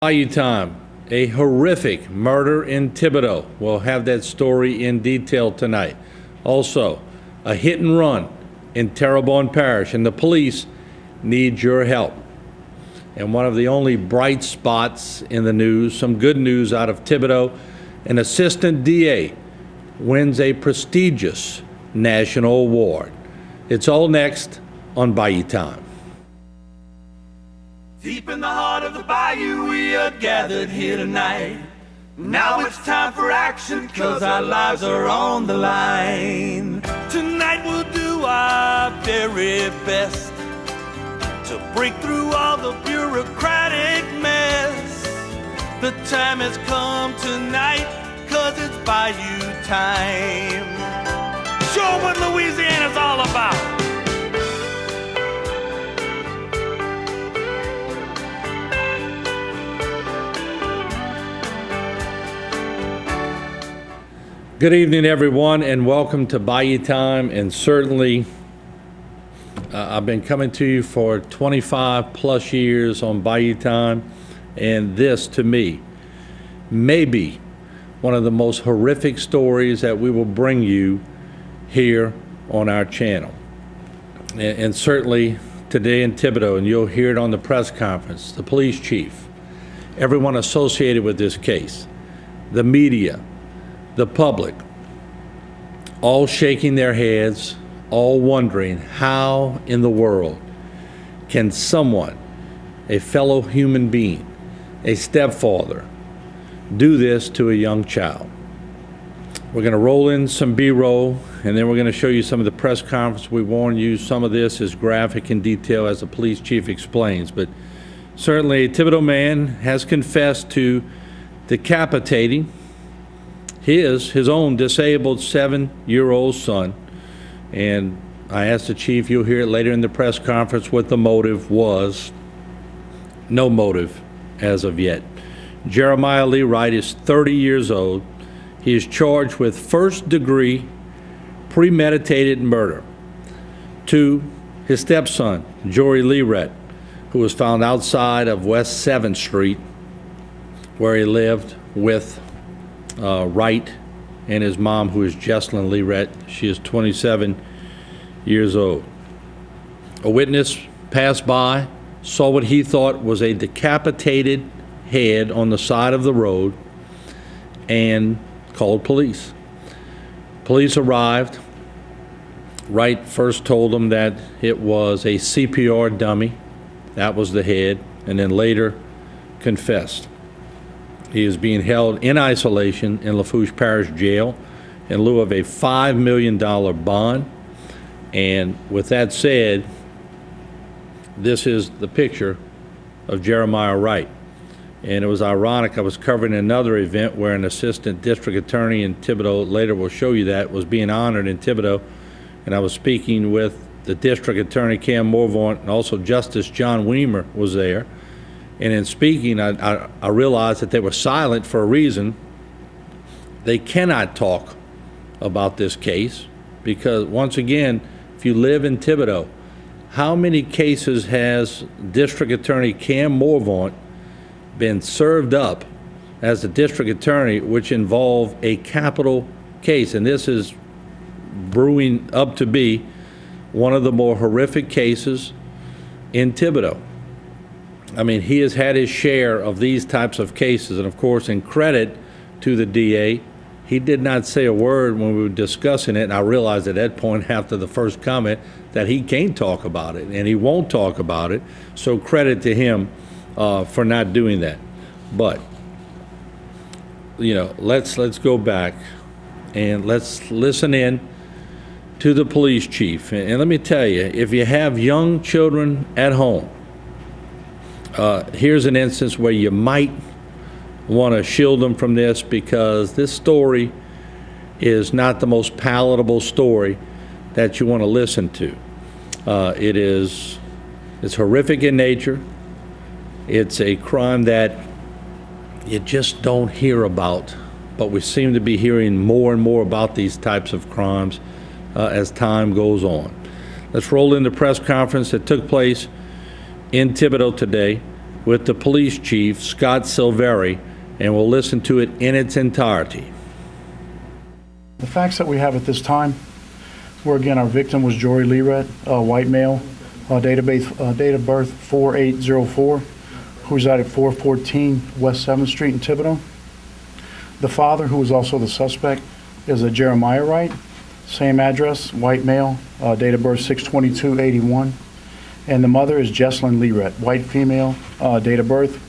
Bayou time, a horrific murder in Thibodaux. We'll have that story in detail tonight. Also, a hit and run in Terrebonne Parish, and the police need your help. And one of the only bright spots in the news, some good news out of Thibodaux, an assistant DA wins a prestigious national award. It's all next on Bayou Time. Deep in the heart of the bayou, we are gathered here tonight. Now it's time for action, 'cause our lives are on the line. Tonight we'll do our very best to break through all the bureaucratic mess. The time has come tonight, 'cause it's Bayou time. Show what Louisiana's all about. Good evening, everyone, and welcome to Bayou Time. And certainly, I've been coming to you for 25 plus years on Bayou Time, and this, to me, may be one of the most horrific stories that we will bring you here on our channel. And certainly today in Thibodaux, and you'll hear it on the press conference, the police chief, everyone associated with this case, the media, the public, all shaking their heads, all wondering how in the world can someone, a fellow human being, a stepfather, do this to a young child. We're going to roll in some B-roll, and then we're going to show you some of the press conference. We warn you, some of this is graphic in detail, as the police chief explains, but certainly a Thibodaux man has confessed to decapitating his own disabled 7-year-old son. And I asked the chief, you'll hear it later in the press conference, what the motive was. No motive as of yet. Jeremiah Lirette is 30 years old. He is charged with first-degree premeditated murder to his stepson, Jori Lirette, who was found outside of West 7th Street, where he lived with Wright and his mom, who is Jesslyn Lirette. She is 27 years old. A witness passed by, saw what he thought was a decapitated head on the side of the road, and called police. Police arrived. Wright first told them that it was a CPR dummy. That was the head, and then later confessed. He is being held in isolation in Lafourche Parish Jail in lieu of a $5 million bond. And with that said, this is the picture of Jeremiah Wright. And it was ironic, I was covering another event where an assistant district attorney in Thibodaux, later we'll show you that, was being honored in Thibodaux. And I was speaking with the district attorney, Cam Morvant, and also Justice John Weimer was there. And in speaking, I realized that they were silent for a reason. They cannot talk about this case because, once again, if you live in Thibodaux, how many cases has District Attorney Cam Morvant been served up as a district attorney which involve a capital case? And this is brewing up to be one of the more horrific cases in Thibodaux. I mean, he has had his share of these types of cases, and of course, in credit to the DA, he did not say a word when we were discussing it, and I realized at that point after the first comment that he can't talk about it, and he won't talk about it, so credit to him for not doing that. But, you know, let's go back and let's listen in to the police chief. And let me tell you, if you have young children at home, here's an instance where you might want to shield them from this, because this story is not the most palatable story that you want to listen to. It's horrific in nature. It's a crime that you just don't hear about, but we seem to be hearing more and more about these types of crimes as time goes on. Let's roll in the press conference that took place in Thibodaux today. with the police chief, Scott Silveri, and we'll listen to it in its entirety. The facts that we have at this time were, again, our victim was Jori Lirette, a white male, date of birth 4804, who resided at 414 West 7th Street in Thibodaux. The father, who was also the suspect, is a Jeremiah Wright, same address, white male, date of birth 6/22/81. And the mother is Jesslyn Lirette, white female, date of birth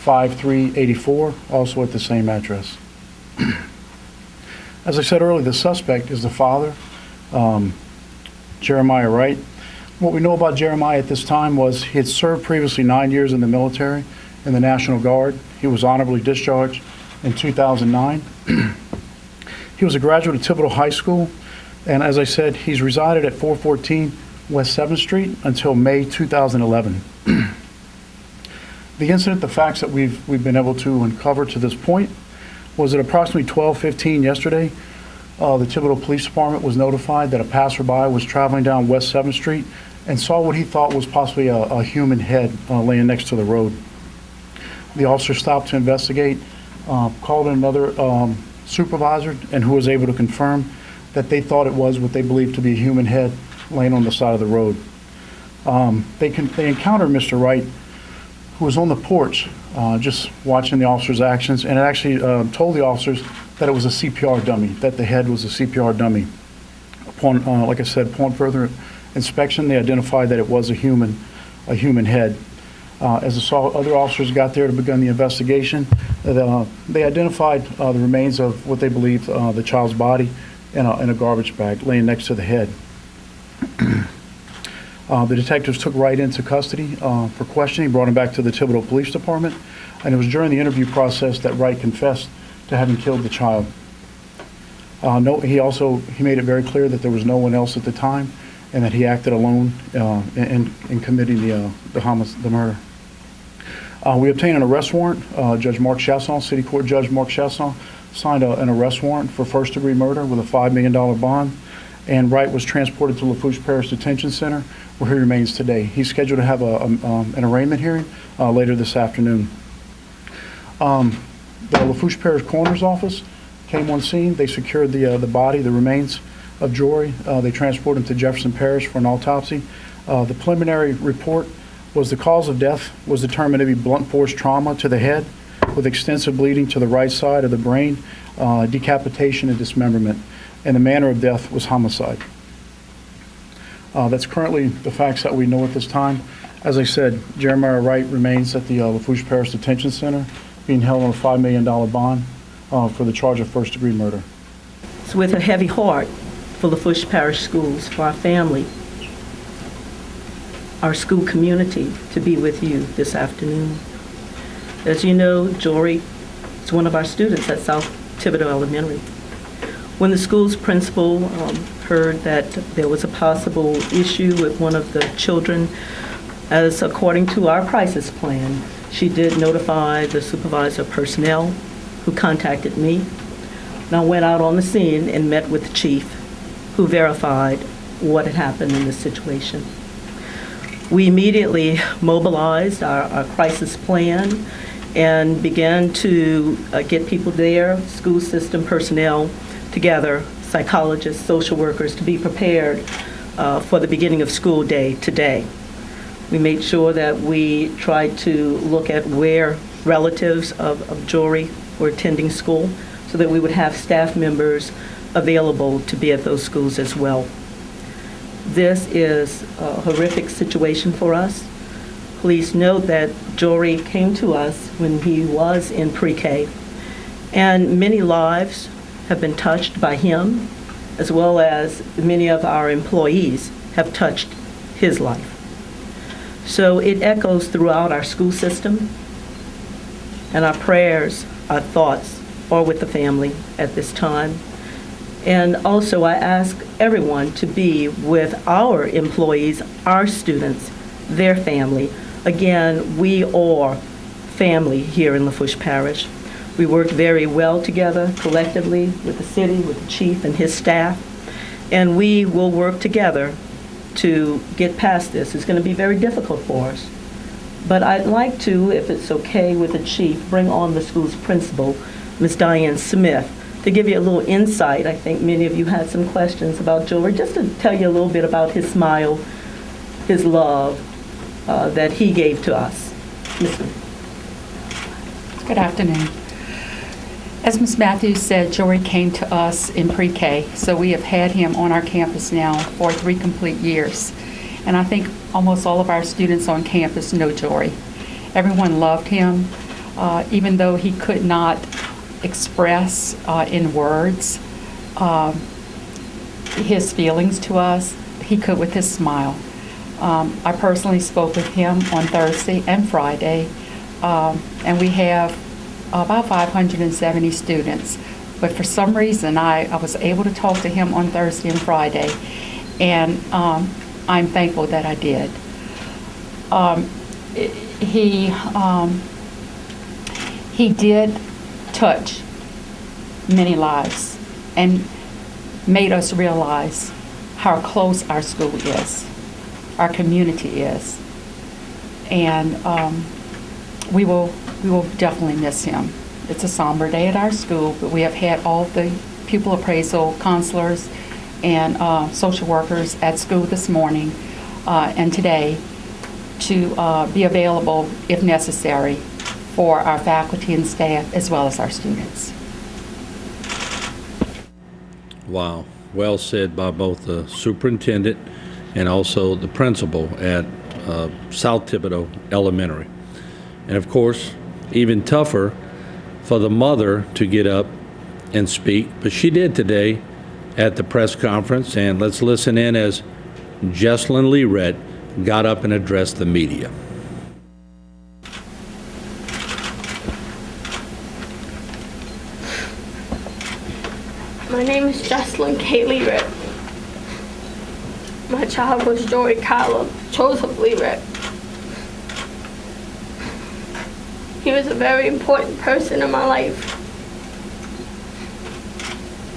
5/3/84, also at the same address. As I said earlier, the suspect is the father, Jeremiah Wright. What we know about Jeremiah at this time was he had served previously 9 years in the military, in the National Guard. He was honorably discharged in 2009. He was a graduate of Thibodaux High School, and as I said, he's resided at 414 West 7th Street until May 2011. The incident, the facts that we've been able to uncover to this point, was at approximately 12:15 yesterday. The Thibodaux Police Department was notified that a passerby was traveling down West 7th Street and saw what he thought was possibly a human head laying next to the road. The officer stopped to investigate, called in another supervisor, and who was able to confirm that they thought it was what they believed to be a human head laying on the side of the road. They encountered Mr. Wright, who was on the porch just watching the officer's actions, and it actually told the officers that it was a CPR dummy, that the head was a CPR dummy. Upon, like I said, upon further inspection, they identified that it was a human head. As the other officers got there to begin the investigation, they identified the remains of what they believed the child's body in a garbage bag laying next to the head. The detectives took Wright into custody for questioning, brought him back to the Thibodaux Police Department, and it was during the interview process that Wright confessed to having killed the child. He made it very clear that there was no one else at the time, and that he acted alone in committing the murder. We obtained an arrest warrant. Judge Mark Chasson, City Court Judge Mark Chasson, signed an arrest warrant for first-degree murder with a $5 million bond, and Wright was transported to Lafourche Parish Detention Center, where he remains today. He's scheduled to have an arraignment hearing later this afternoon. The Lafourche Parish Coroner's Office came on scene. They secured the body, the remains of Jori. They transported him to Jefferson Parish for an autopsy. The preliminary report was the cause of death was determined to be blunt force trauma to the head with extensive bleeding to the right side of the brain, decapitation and dismemberment, and the manner of death was homicide. That's currently the facts that we know at this time. As I said, Jeremiah Wright remains at the Lafourche Parish Detention Center, being held on a $5 million bond for the charge of first-degree murder. It's with a heavy heart for Lafourche Parish Schools, for our family, our school community, to be with you this afternoon. As you know, Jori is one of our students at South Thibodaux Elementary. When the school's principal heard that there was a possible issue with one of the children, as according to our crisis plan, she did notify the supervisor of personnel, who contacted me. And I went out on the scene and met with the chief, who verified what had happened in this situation. We immediately mobilized our crisis plan and began to get people there, school system personnel together, psychologists, social workers, to be prepared for the beginning of school day today. We made sure that we tried to look at where relatives of Jori were attending school, so that we would have staff members available to be at those schools as well. This is a horrific situation for us. Please note that Jori came to us when he was in pre-K, and many lives have been touched by him, as well as many of our employees have touched his life. So it echoes throughout our school system, and our prayers, our thoughts are with the family at this time. And also I ask everyone to be with our employees, our students, their family. Again, we are family here in Lafourche Parish. We work very well together collectively with the city, with the chief and his staff, and we will work together to get past this. It's going to be very difficult for us, But I'd like to, if it's okay with the chief, bring on the school's principal, Ms. Diane Smith, to give you a little insight. I think many of you had some questions about Jori, just to tell you a little bit about his smile, his love that he gave to us. Ms. Smith. Good afternoon. As Ms. Matthews said, Jori came to us in pre-K, so we have had him on our campus now for 3 complete years. And I think almost all of our students on campus know Jori. Everyone loved him, even though he could not express in words his feelings to us. He could with his smile. I personally spoke with him on Thursday and Friday, and we have about 570 students. But for some reason, I was able to talk to him on Thursday and Friday, and I'm thankful that I did. He did touch many lives and made us realize how close our school is, our community is, and we will definitely miss him. It's a somber day at our school, but we have had all the pupil appraisal counselors and social workers at school this morning and today to be available if necessary for our faculty and staff as well as our students. Wow. Well said by both the superintendent and also the principal at South Thibodaux Elementary. And of course, even tougher for the mother to get up and speak, but she did today at the press conference. And let's listen in as Jori Lirette got up and addressed the media. My name is Jocelyn K. Lirette. My child was Jori Kyla Joseph Lirette. He was a very important person in my life.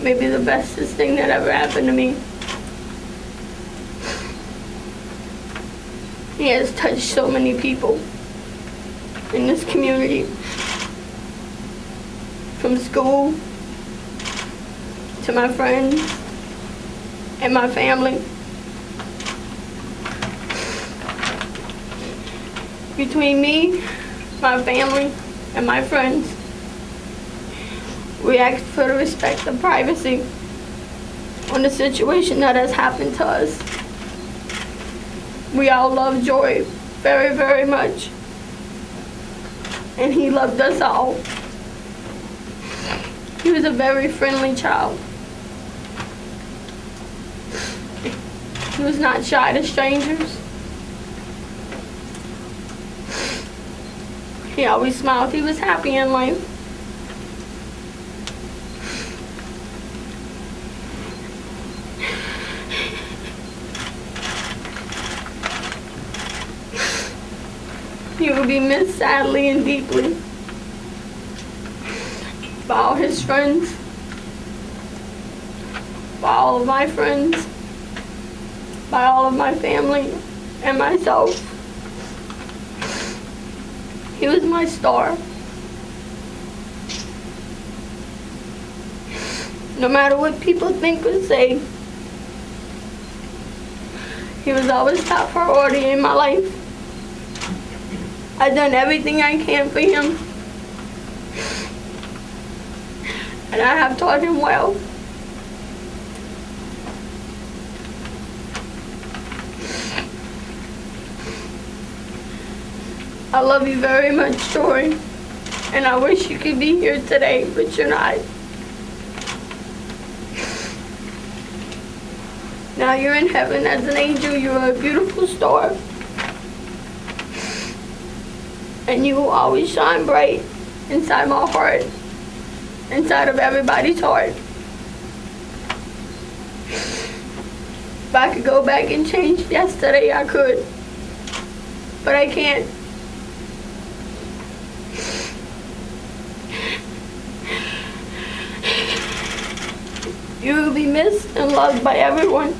Maybe the bestest thing that ever happened to me. He has touched so many people in this community, from school to my friends and my family. Between me, my family, and my friends, we ask for the respect and privacy on the situation that has happened to us. We all love Jori very, very much, and he loved us all. He was a very friendly child. He was not shy to strangers. He always smiled. He was happy in life. He will be missed sadly and deeply by all his friends, by all of my friends, by all of my family, and myself. He was my star. No matter what people think or say, he was always top priority in my life. I've done everything I can for him, and I have taught him well. I love you very much, Jori, and I wish you could be here today, but you're not. Now you're in heaven as an angel. You're a beautiful star. And you will always shine bright inside my heart, inside of everybody's heart. If I could go back and change yesterday, I could. But I can't. You will be missed and loved by everyone.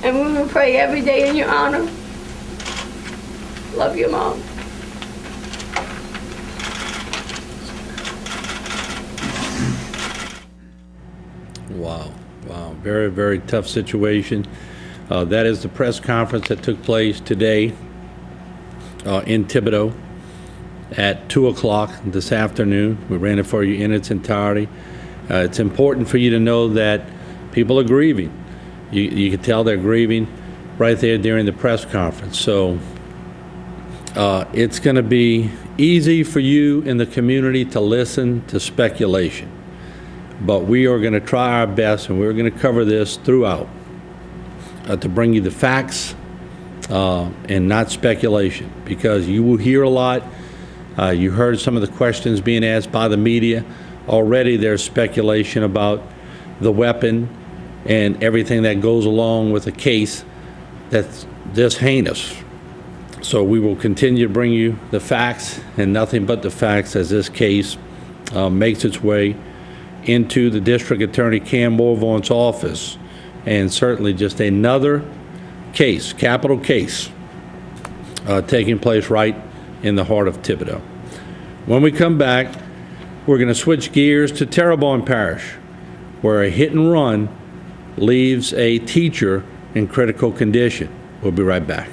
And we will pray every day in your honor. Love you, Mom. Wow, wow, very, very tough situation. That is the press conference that took place today in Thibodaux at 2 o'clock this afternoon. We ran it for you in its entirety. It's important for you to know that people are grieving. You can tell they're grieving right there during the press conference. So it's going to be easy for you in the community to listen to speculation. But we are going to try our best, and we're going to cover this throughout to bring you the facts and not speculation, because you will hear a lot. You heard some of the questions being asked by the media. Already there's speculation about the weapon and everything that goes along with a case that's this heinous. So we will continue to bring you the facts and nothing but the facts as this case makes its way into the District Attorney Cam Morvaughn's office, and certainly just another case, capital case, taking place right in the heart of Thibodaux. When we come back, we're going to switch gears to Terrebonne Parish, where a hit and run leaves a teacher in critical condition. We'll be right back.